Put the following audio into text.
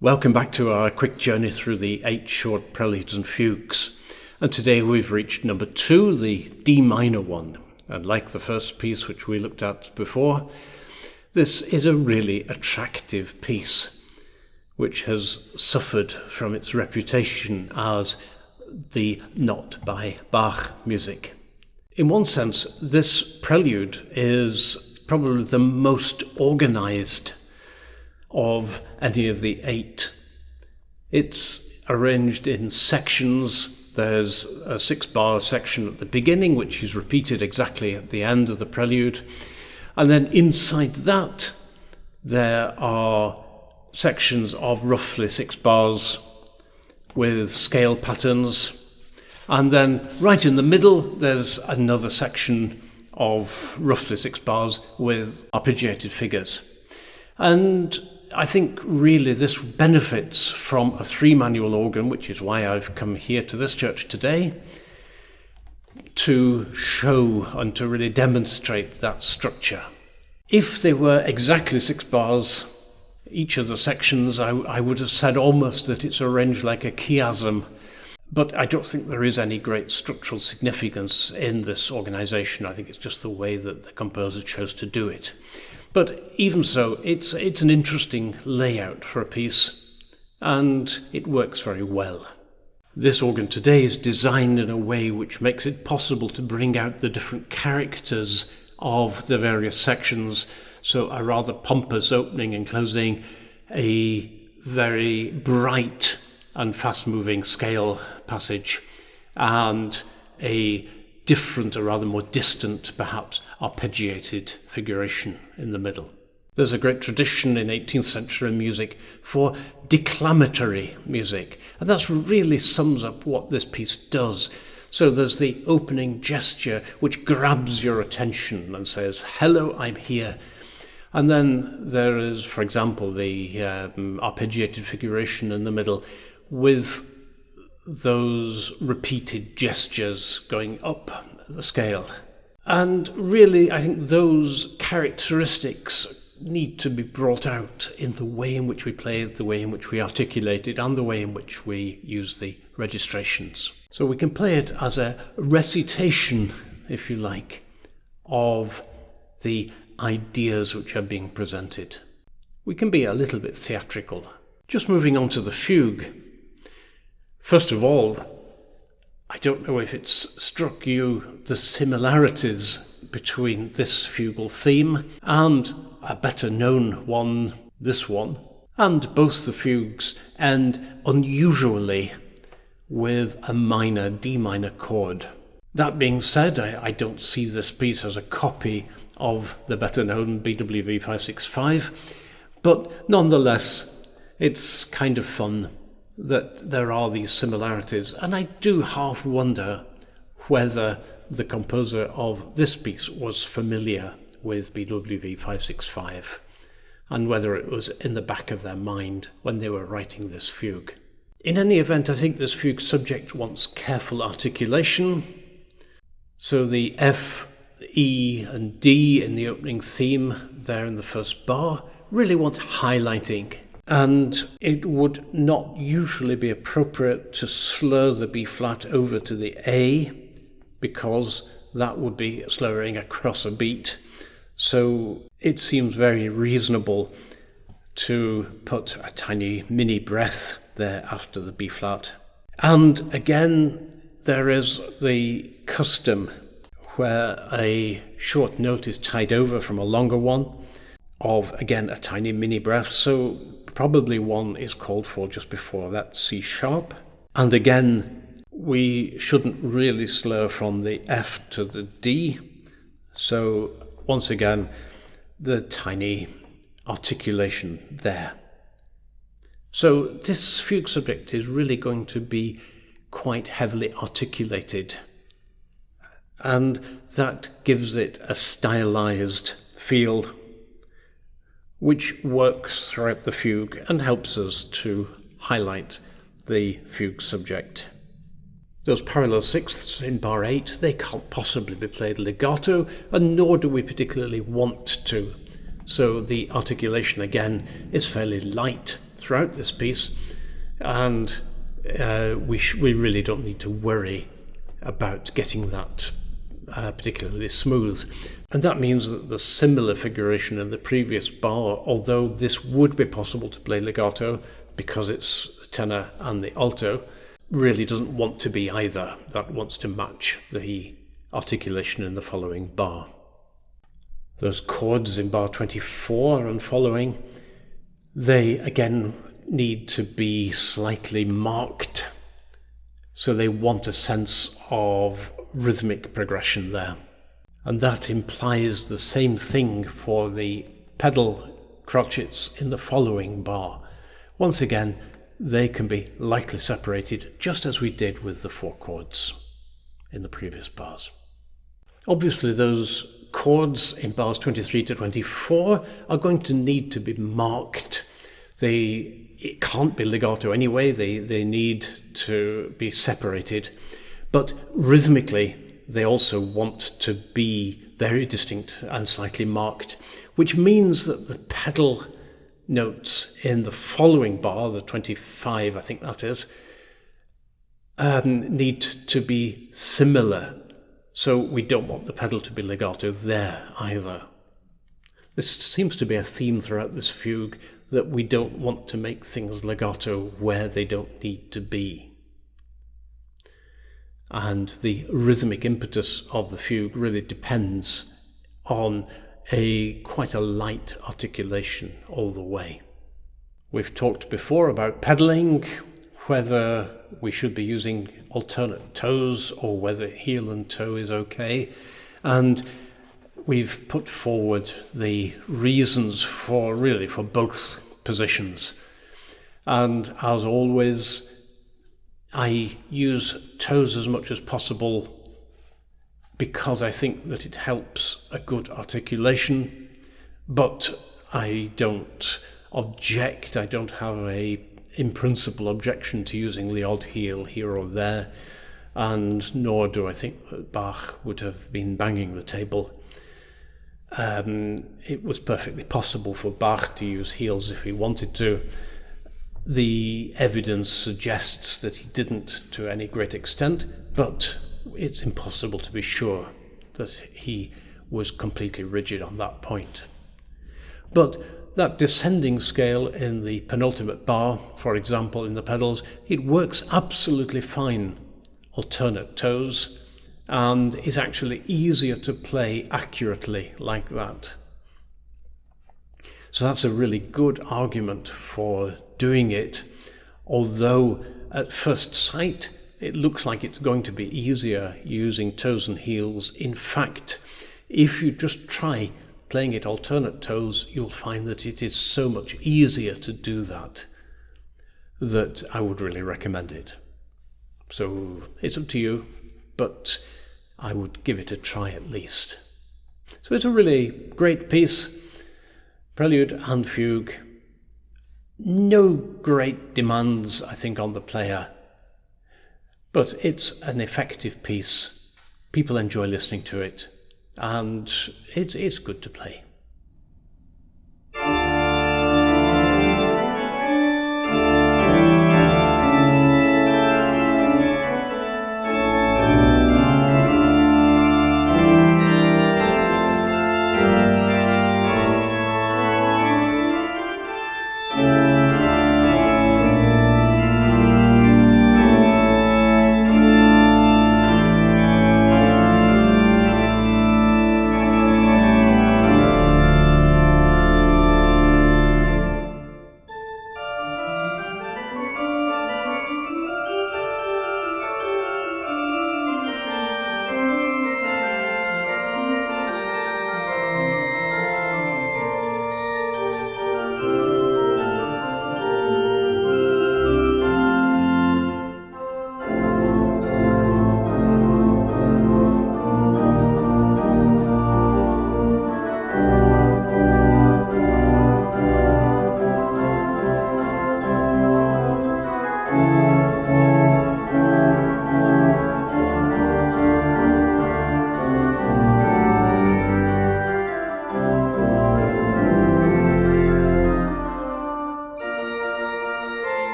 Welcome back to our quick journey through the 8 short preludes and fugues. And today we've reached number 2, the D minor one. And like the first piece which we looked at before, this is a really attractive piece which has suffered from its reputation as the not by Bach music. In one sense, this prelude is probably the most organized of any of the 8. It's arranged in sections. There's a 6-bar section at the beginning, which is repeated exactly at the end of the prelude. And then inside that, there are sections of roughly 6 bars with scale patterns. And then right in the middle, there's another section of roughly 6 bars with arpeggiated figures. And I think really this benefits from a 3-manual organ, which is why I've come here to this church today, to show and to really demonstrate that structure. If they were exactly 6 bars, each of the sections, I would have said almost that it's arranged like a chiasm, but I don't think there is any great structural significance in this organization. I think it's just the way that the composer chose to do it. But even so, it's an interesting layout for a piece, and it works very well. This organ today is designed in a way which makes it possible to bring out the different characters of the various sections, so a rather pompous opening and closing, a very bright and fast-moving scale passage, and a different, or rather more distant, perhaps, arpeggiated figuration in the middle. There's a great tradition in 18th century music for declamatory music, and that really sums up what this piece does. So there's the opening gesture which grabs your attention and says, "Hello, I'm here." And then there is, for example, the arpeggiated figuration in the middle with those repeated gestures going up the scale. And really, I think those characteristics need to be brought out in the way in which we play it, the way in which we articulate it, and the way in which we use the registrations. So we can play it as a recitation, if you like, of the ideas which are being presented. We can be a little bit theatrical. Just moving on to the fugue. First of all, I don't know if it's struck you the similarities between this fugal theme and a better known one, this one, and both the fugues end unusually with a minor D minor chord. That being said, I don't see this piece as a copy of the better known BWV 565, but nonetheless, it's kind of fun that there are these similarities, and I do half wonder whether the composer of this piece was familiar with BWV 565 and whether it was in the back of their mind when they were writing this fugue. In any event, I think this fugue subject wants careful articulation, so the F, E and D in the opening theme there in the first bar really want highlighting. And it would not usually be appropriate to slur the B flat over to the A, because that would be slurring across a beat. So it seems very reasonable to put a tiny mini breath there after the B flat. And again, there is the custom where a short note is tied over from a longer one of, again, a tiny mini breath. So probably one is called for just before that C sharp. And again, we shouldn't really slur from the F to the D. So once again, the tiny articulation there. So this fugue subject is really going to be quite heavily articulated, and that gives it a stylized feel which works throughout the fugue and helps us to highlight the fugue subject. Those parallel sixths in bar 8, they can't possibly be played legato, and nor do we particularly want to. So the articulation again is fairly light throughout this piece, and we really don't need to worry about getting that particularly smooth. And that means that the similar figuration in the previous bar, although this would be possible to play legato because it's the tenor and the alto, really doesn't want to be either. That wants to match the articulation in the following bar. Those chords in bar 24 and following, they again need to be slightly marked. So they want a sense of rhythmic progression there. And that implies the same thing for the pedal crotchets in the following bar. Once again, they can be lightly separated, just as we did with the 4 chords in the previous bars. Obviously, those chords in bars 23 to 24 are going to need to be marked. It can't be legato anyway, they need to be separated. But rhythmically, they also want to be very distinct and slightly marked, which means that the pedal notes in the following bar, the 25, I think that is, need to be similar. So we don't want the pedal to be legato there either. This seems to be a theme throughout this fugue, that we don't want to make things legato where they don't need to be. And the rhythmic impetus of the fugue really depends on quite a light articulation all the way. We've talked before about pedaling, whether we should be using alternate toes or whether heel and toe is okay. And we've put forward the reasons for both positions. And as always, I use toes as much as possible because I think that it helps a good articulation, but I don't object, I don't have a in principle objection to using the odd heel here or there, and nor do I think that Bach would have been banging the table. It was perfectly possible for Bach to use heels if he wanted to. The evidence suggests that he didn't to any great extent, but it's impossible to be sure that he was completely rigid on that point. But that descending scale in the penultimate bar, for example, in the pedals, it works absolutely fine, alternate toes, and is actually easier to play accurately like that. So that's a really good argument for doing it, although at first sight it looks like it's going to be easier using toes and heels. In fact, if you just try playing it alternate toes, you'll find that it is so much easier to do that I would really recommend it. So it's up to you, but I would give it a try at least. So it's a really great piece, prelude and fugue. No great demands, I think, on the player, but it's an effective piece. People enjoy listening to it, and it's good to play.